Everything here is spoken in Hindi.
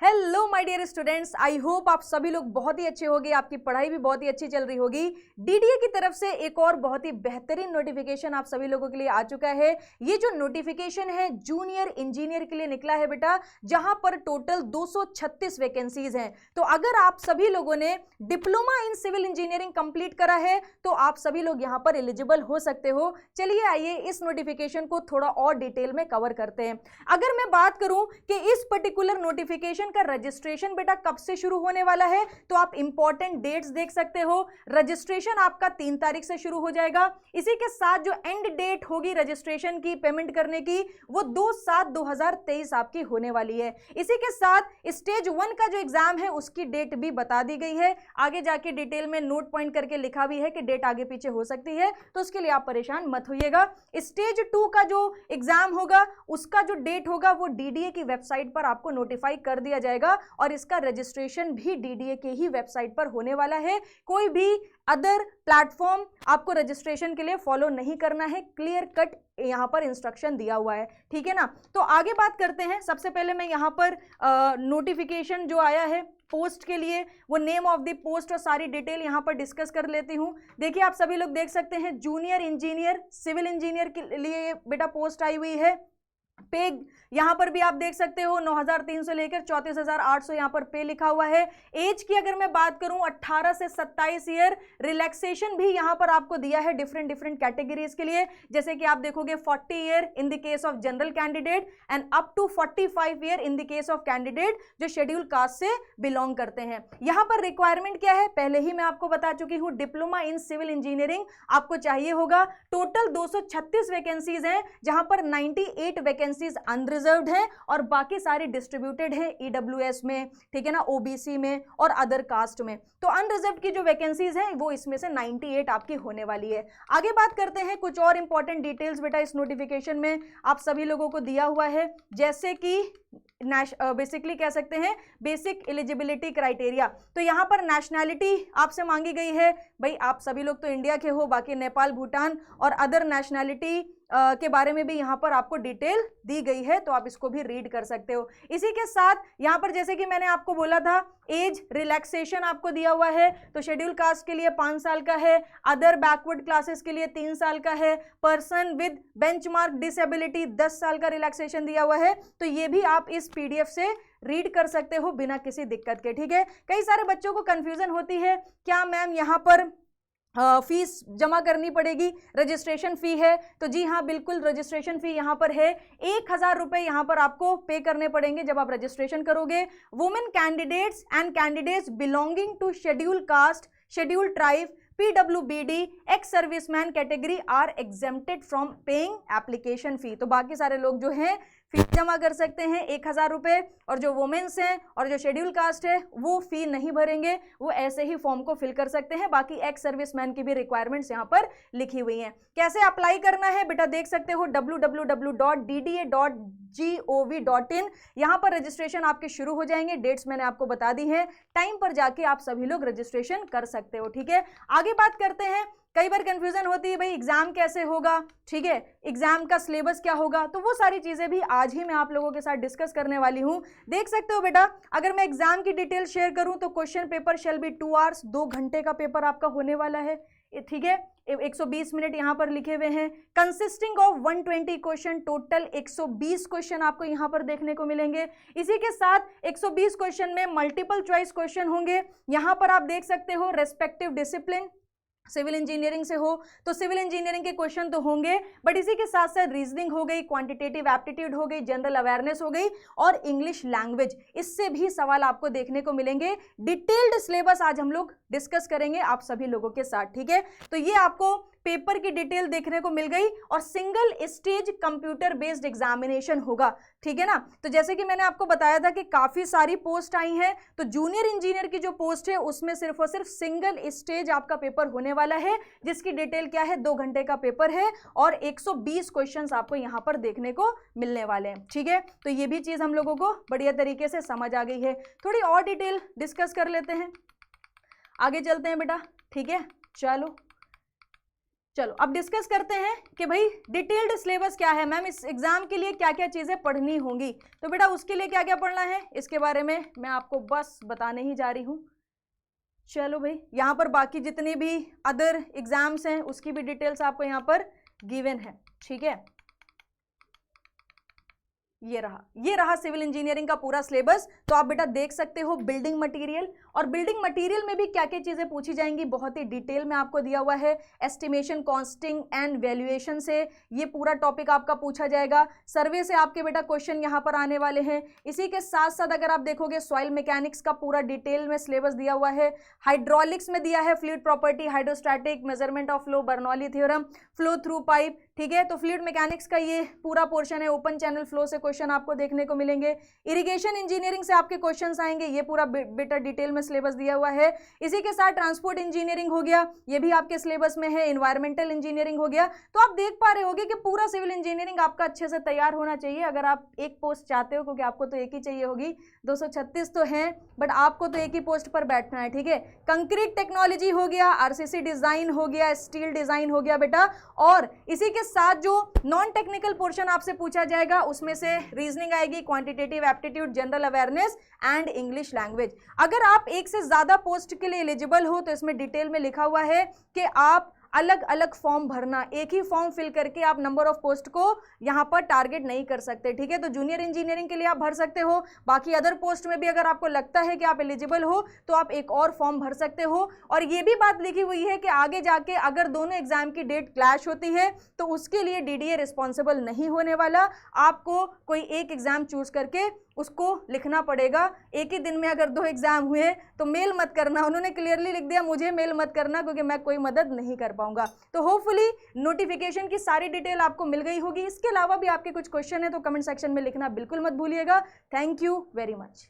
Hello my dear students, I hope आप सभी लोग बहुत ही अच्छे होंगे, आपकी पढ़ाई भी बहुत ही अच्छी चल रही होगी। डीडीए की तरफ से एक और बहुत ही बेहतरीन नोटिफिकेशन आप सभी लोगों के लिए आ चुका है। ये जो नोटिफिकेशन है जूनियर इंजीनियर के लिए निकला है बेटा, जहां पर टोटल 236 वैकेंसीज हैं। तो अगर आप सभी लोगों ने diploma in civil engineering complete करा है तो आप सभी लोग यहाँ पर एलिजिबल हो सकते हो। चलिए आइए इस नोटिफिकेशन को थोड़ा और डिटेल में कवर करते हैं। अगर मैं बात करूं कि इस पर्टिकुलर नोटिफिकेशन का रजिस्ट्रेशन बेटा कब से शुरू होने वाला है, तो आप इंपॉर्टेंट डेट्स देख सकते हो। रजिस्ट्रेशन आपका 3 तारीख से शुरू हो जाएगा। इसी के साथ जो एंड डेट होगी रजिस्ट्रेशन की पेमेंट करने की, वो 2/7/2023 आपकी होने वाली है। इसी के साथ स्टेज 1 का जो एग्जाम है उसकी डेट भी बता दी गई है। आगे जाके डिटेल में नोट पॉइंट करके लिखा भी है कि डेट आगे पीछे हो सकती है, तो उसके लिए आप परेशान मत होइएगा। स्टेज 2 का जो एग्जाम होगा उसका जो डेट होगा वो डीडीए की वेबसाइट पर आपको नोटिफाई कर दिया जाएगा और इसका रजिस्ट्रेशन भी डीडीए के ही वेबसाइट पर होने वाला है। कोई भी अदर प्लेटफॉर्म आपको रजिस्ट्रेशन के लिए फॉलो नहीं करना है। क्लियर कट यहां पर इंस्ट्रक्शन दिया हुआ है, ठीक है ना। तो आगे बात करते हैं। सबसे पहले मैं यहां पर नोटिफिकेशन जो आया है पोस्ट के लिए, वो नेम ऑफ द पोस्ट और सारी डिटेल यहां पर डिस्कस कर लेती हूं। देखिए आप सभी लोग देख सकते हैं जूनियर इंजीनियर सिविल इंजीनियर के लिए बेटा पोस्ट आई हुई है। पे यहां पर भी आप देख सकते हो 9,300 लेकर 34,800 यहां पर पे लिखा हुआ है। एज की अगर मैं बात करूं 18 से 27 ईयर। रिलैक्सेशन भी यहां पर आपको दिया है डिफरेंट कैटेगरीज के लिए, जैसे कि आप देखोगे 40 year in the case of general candidate and up to 45 year in the case of candidate जो शेड्यूल कास्ट से बिलोंग करते हैं। यहां पर रिक्वायरमेंट क्या है पहले ही मैं आपको बता चुकी हूं, डिप्लोमा इन सिविल इंजीनियरिंग आपको चाहिए होगा। टोटल 236 वैकेंसीज हैं, जहां पर 98 वैकेंसीज अनरिजर्व्ड है और बाकी सारी डिस्ट्रीब्यूटेड है ईडब्ल्यूएस में, ठीक है ना, ओबीसी में और अदर कास्ट में। तो अनरिजर्व्ड की जो वैकेंसीज हैं वो इसमें से 98 आपकी होने वाली है। आगे बात करते हैं कुछ और इंपॉर्टेंट डिटेल्स बेटा इस नोटिफिकेशन में आप सभी लोगों को दिया हुआ है, जैसे कि बेसिकली कह सकते हैं बेसिक एलिजिबिलिटी क्राइटेरिया। तो यहां पर नेशनैलिटी आपसे मांगी गई है। भाई आप सभी लोग तो इंडिया के हो, बाकी नेपाल, भूटान और अदर नेशनैलिटी के बारे में भी यहाँ पर आपको डिटेल दी गई है, तो आप इसको भी रीड कर सकते हो। इसी के साथ यहाँ पर जैसे कि मैंने आपको बोला था एज रिलैक्सेशन आपको दिया हुआ है। तो शेड्यूल कास्ट के लिए 5 साल का है, अदर बैकवर्ड क्लासेस के लिए 3 साल का है, पर्सन विद बेंचमार्क डिसेबिलिटी 10 साल का रिलैक्सेशन दिया हुआ है। तो ये भी आप इस पीडीएफ से रीड कर सकते हो बिना किसी दिक्कत के, ठीक है। कई सारे बच्चों को कंफ्यूजन होती है, क्या मैम यहाँ पर फीस जमा करनी पड़ेगी, रजिस्ट्रेशन फी है? तो जी हाँ बिल्कुल, रजिस्ट्रेशन फी यहाँ पर है 1,000 रुपए यहाँ पर आपको पे करने पड़ेंगे जब आप रजिस्ट्रेशन करोगे। Women candidates and candidates belonging to schedule caste, schedule tribe, पीडब्ल्यूबीडी, ex serviceman category are exempted from paying application fee. तो बाकी सारे लोग जो हैं फीस जमा कर सकते हैं 1,000 रुपए, और जो वुमेन्स हैं और जो शेड्यूल कास्ट है वो फी नहीं भरेंगे, वो ऐसे ही फॉर्म को फिल कर सकते हैं। बाकी एक्स सर्विसमैन की भी रिक्वायरमेंट्स यहाँ पर लिखी हुई हैं। कैसे अप्लाई करना है बेटा देख सकते हो www.dda.gov.in। यहाँ पर रजिस्ट्रेशन आपके शुरू हो जाएंगे, डेट्स मैंने आपको बता दी हैं, टाइम पर जाके आप सभी लोग रजिस्ट्रेशन कर सकते हो, ठीक है। आगे बात करते हैं। कई बार कंफ्यूजन होती है भाई एग्जाम कैसे होगा, ठीक है, एग्जाम का सिलेबस क्या होगा, तो वो सारी चीजें भी आज ही मैं आप लोगों के साथ डिस्कस करने वाली हूं। देख सकते हो बेटा, अगर मैं एग्जाम की डिटेल शेयर करूं तो question paper shall be 2 hours, 2 घंटे का पेपर आपका होने वाला है, ठीक है। 120 मिनट यहाँ पर लिखे हुए हैं, consisting of 120 question. Total 120 question आपको यहाँ पर देखने को मिलेंगे। इसी के साथ 120 क्वेश्चन में मल्टीपल चॉइस क्वेश्चन होंगे। यहाँ पर आप देख सकते हो रेस्पेक्टिव डिसिप्लिन, सिविल इंजीनियरिंग से हो तो सिविल इंजीनियरिंग के क्वेश्चन तो होंगे, बट इसी के साथ साथ रीजनिंग हो गई, क्वांटिटेटिव एप्टीट्यूड हो गई, जनरल अवेयरनेस हो गई और इंग्लिश लैंग्वेज, इससे भी सवाल आपको देखने को मिलेंगे। डिटेल्ड सिलेबस आज हम लोग डिस्कस करेंगे आप सभी लोगों के साथ, ठीक है। तो ये आपको पेपर की डिटेल देखने को मिल गई और single stage computer based examination होगा, ठीक है ना। तो जैसे कि मैंने आपको बताया था कि काफी सारी पोस्ट आई हैं, तो जूनियर इंजीनियर की जो पोस्ट है उसमें सिर्फ और सिर्फ सिंगल स्टेज आपका पेपर होने वाला है, जिसकी डिटेल क्या है 2 घंटे का पेपर है और 120 क्वेश्चंस आपको यहाँ पर देखने को मिलने वाले हैं, ठीक है। तो ये भी चीज हम लोगों को बढ़िया तरीके से समझ आ गई है। थोड़ी और डिटेल डिस्कस कर लेते हैं, आगे चलते हैं बेटा, ठीक है। चलो अब डिस्कस करते हैं कि भाई डिटेल्ड सिलेबस क्या है मैम, इस एग्जाम के लिए क्या क्या चीजें पढ़नी होंगी। तो बेटा उसके लिए क्या क्या पढ़ना है इसके बारे में मैं आपको बस बताने ही जा रही हूं। चलो भाई, यहाँ पर बाकी जितने भी अदर एग्जाम्स हैं उसकी भी डिटेल्स आपको यहाँ पर गिवन है, ठीक है। ये रहा सिविल इंजीनियरिंग का पूरा सिलेबस। तो आप बेटा देख सकते हो बिल्डिंग मटेरियल, और बिल्डिंग मटेरियल में भी क्या क्या चीजें पूछी जाएंगी बहुत ही डिटेल में आपको दिया हुआ है। एस्टिमेशन, कॉस्टिंग एंड वैल्यूएशन से ये पूरा टॉपिक आपका पूछा जाएगा। सर्वे से आपके बेटा क्वेश्चन यहाँ पर आने वाले हैं। इसी के साथ साथ अगर आप देखोगे सॉइल मैकेनिक्स का पूरा डिटेल में सिलेबस दिया हुआ है। हाइड्रोलिक्स में दिया है fluid property, hydrostatic, measurement of flow, Bernoulli theorem, flow through pipe, ठीक है। तो फ्लूइड मैकेनिक्स का ये पूरा पोर्शन है। ओपन चैनल फ्लो से क्वेश्चन आपको देखने को मिलेंगे। इरिगेशन इंजीनियरिंग से आपके क्वेश्चंस आएंगे, ये पूरा बेटा डिटेल में सिलेबस दिया हुआ है। इसी के साथ ट्रांसपोर्ट इंजीनियरिंग हो गया, ये भी आपके सिलेबस में है। एनवायरमेंटल इंजीनियरिंग हो गया। तो आप देख पा रहे होगे कि पूरा सिविल इंजीनियरिंग आपका अच्छे से तैयार होना चाहिए। अगर आप एक पोस्ट चाहते हो, क्योंकि आपको तो एक ही चाहिए होगी, 236 तो हैं बट आपको तो एक ही पोस्ट पर बैठना है, ठीक है। कंक्रीट टेक्नोलॉजी हो गया, आरसीसी डिजाइन हो गया, स्टील डिजाइन हो गया बेटा। और इसी के साथ जो नॉन टेक्निकल पोर्शन आपसे पूछा जाएगा उसमें से रीजनिंग आएगी, quantitative aptitude, general awareness and English language. अगर आप एक से ज्यादा पोस्ट के लिए एलिजिबल हो तो इसमें डिटेल में लिखा हुआ है कि आप अलग अलग फॉर्म भरना, एक ही फॉर्म फिल करके आप नंबर ऑफ पोस्ट को यहां पर टारगेट नहीं कर सकते, ठीक है। तो जूनियर इंजीनियरिंग के लिए आप भर सकते हो, बाकी अदर पोस्ट में भी अगर आपको लगता है कि आप एलिजिबल हो तो आप एक और फॉर्म भर सकते हो। और ये भी बात लिखी हुई है कि आगे जाके अगर दोनों एग्जाम की डेट क्लैश होती है तो उसके लिए डीडीए रिस्पॉन्सिबल नहीं होने वाला। आपको कोई एक एग्जाम चूज करके उसको लिखना पड़ेगा। एक ही दिन में अगर 2 एग्जाम हुए तो मेल मत करना, उन्होंने क्लियरली लिख दिया मुझे मेल मत करना क्योंकि मैं कोई मदद नहीं कर पाऊंगा। तो होपफुली नोटिफिकेशन की सारी डिटेल आपको मिल गई होगी। इसके अलावा भी आपके कुछ क्वेश्चन है तो कमेंट सेक्शन में लिखना बिल्कुल मत भूलिएगा। Thank you very much.